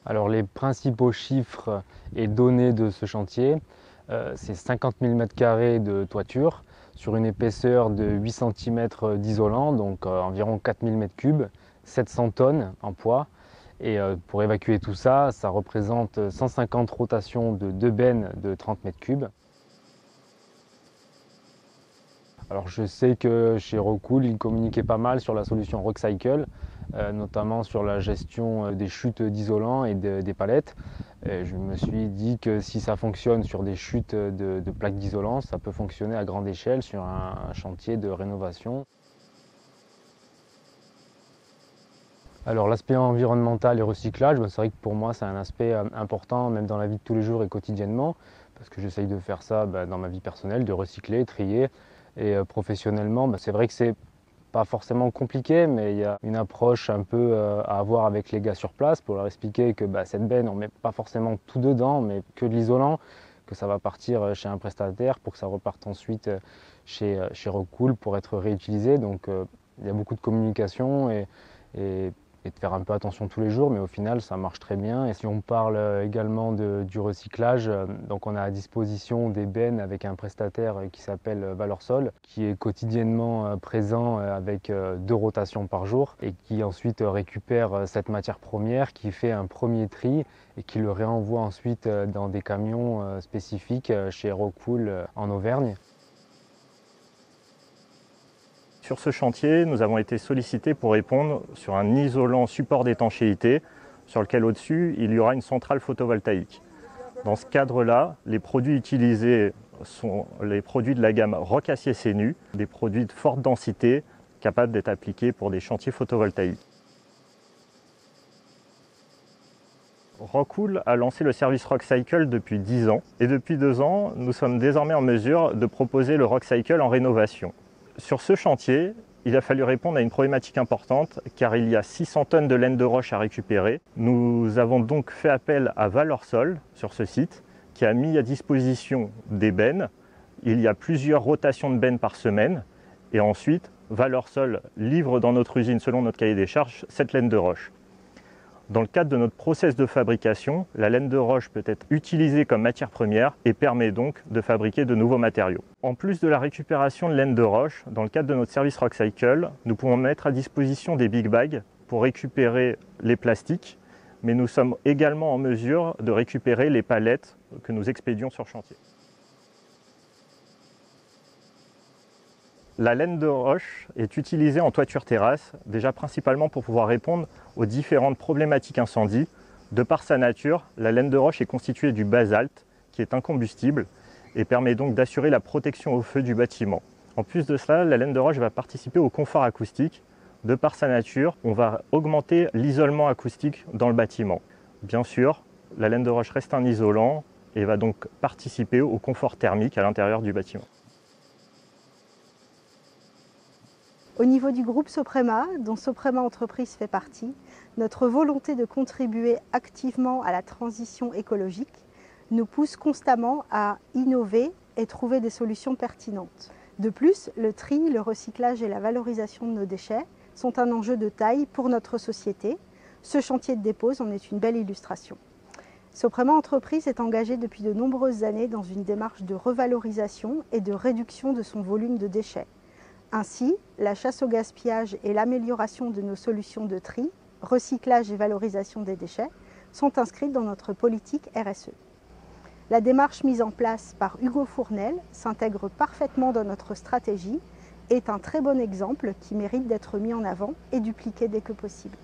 Alors les principaux chiffres et données de ce chantier, c'est 50 000 m² de toiture sur une épaisseur de 8 cm d'isolant, donc environ 4 000 m3, 700 tonnes en poids. Et pour évacuer tout ça, ça représente 150 rotations de 2 bennes de 30 m3. Alors je sais que chez Rockwool, ils communiquaient pas mal sur la solution Rockcycle, notamment sur la gestion des chutes d'isolant et des palettes. Et je me suis dit que si ça fonctionne sur des chutes de plaques d'isolant, ça peut fonctionner à grande échelle sur un chantier de rénovation. Alors l'aspect environnemental et recyclage, c'est vrai que pour moi c'est un aspect important même dans la vie de tous les jours et quotidiennement, parce que j'essaye de faire ça dans ma vie personnelle, de recycler, trier. Et professionnellement, c'est vrai que c'est pas forcément compliqué, mais il y a une approche un peu à avoir avec les gars sur place pour leur expliquer que cette benne, on ne met pas forcément tout dedans, mais que de l'isolant, que ça va partir chez un prestataire pour que ça reparte ensuite chez Rockwool pour être réutilisé. Donc il y a beaucoup de communication et de faire un peu attention tous les jours, mais au final ça marche très bien. Et si on parle également du recyclage, donc on a à disposition des bennes avec un prestataire qui s'appelle Valorsol, qui est quotidiennement présent avec 2 rotations par jour et qui ensuite récupère cette matière première, qui fait un premier tri et qui le réenvoie ensuite dans des camions spécifiques chez Rockwool en Auvergne. Sur ce chantier, nous avons été sollicités pour répondre sur un isolant support d'étanchéité sur lequel au-dessus, il y aura une centrale photovoltaïque. Dans ce cadre-là, les produits utilisés sont les produits de la gamme Rock Acier CNU, des produits de forte densité capables d'être appliqués pour des chantiers photovoltaïques. Rockwool a lancé le service Rockcycle depuis 10 ans et depuis 2 ans, nous sommes désormais en mesure de proposer le Rockcycle en rénovation. Sur ce chantier, il a fallu répondre à une problématique importante car il y a 600 tonnes de laine de roche à récupérer. Nous avons donc fait appel à Valorsol sur ce site qui a mis à disposition des bennes. Il y a plusieurs rotations de bennes par semaine et ensuite Valorsol livre dans notre usine selon notre cahier des charges cette laine de roche. Dans le cadre de notre process de fabrication, la laine de roche peut être utilisée comme matière première et permet donc de fabriquer de nouveaux matériaux. En plus de la récupération de laine de roche, dans le cadre de notre service Rockcycle, nous pouvons mettre à disposition des big bags pour récupérer les plastiques, mais nous sommes également en mesure de récupérer les palettes que nous expédions sur chantier. La laine de roche est utilisée en toiture terrasse, déjà principalement pour pouvoir répondre aux différentes problématiques incendie. De par sa nature, la laine de roche est constituée du basalte, qui est incombustible, et permet donc d'assurer la protection au feu du bâtiment. En plus de cela, la laine de roche va participer au confort acoustique. De par sa nature, on va augmenter l'isolement acoustique dans le bâtiment. Bien sûr, la laine de roche reste un isolant et va donc participer au confort thermique à l'intérieur du bâtiment. Au niveau du groupe Soprema, dont Soprema Entreprises fait partie, notre volonté de contribuer activement à la transition écologique nous pousse constamment à innover et trouver des solutions pertinentes. De plus, le tri, le recyclage et la valorisation de nos déchets sont un enjeu de taille pour notre société. Ce chantier de dépose en est une belle illustration. Soprema Entreprises est engagée depuis de nombreuses années dans une démarche de revalorisation et de réduction de son volume de déchets. Ainsi, la chasse au gaspillage et l'amélioration de nos solutions de tri, recyclage et valorisation des déchets sont inscrites dans notre politique RSE. La démarche mise en place par Hugo Fournel s'intègre parfaitement dans notre stratégie et est un très bon exemple qui mérite d'être mis en avant et dupliqué dès que possible.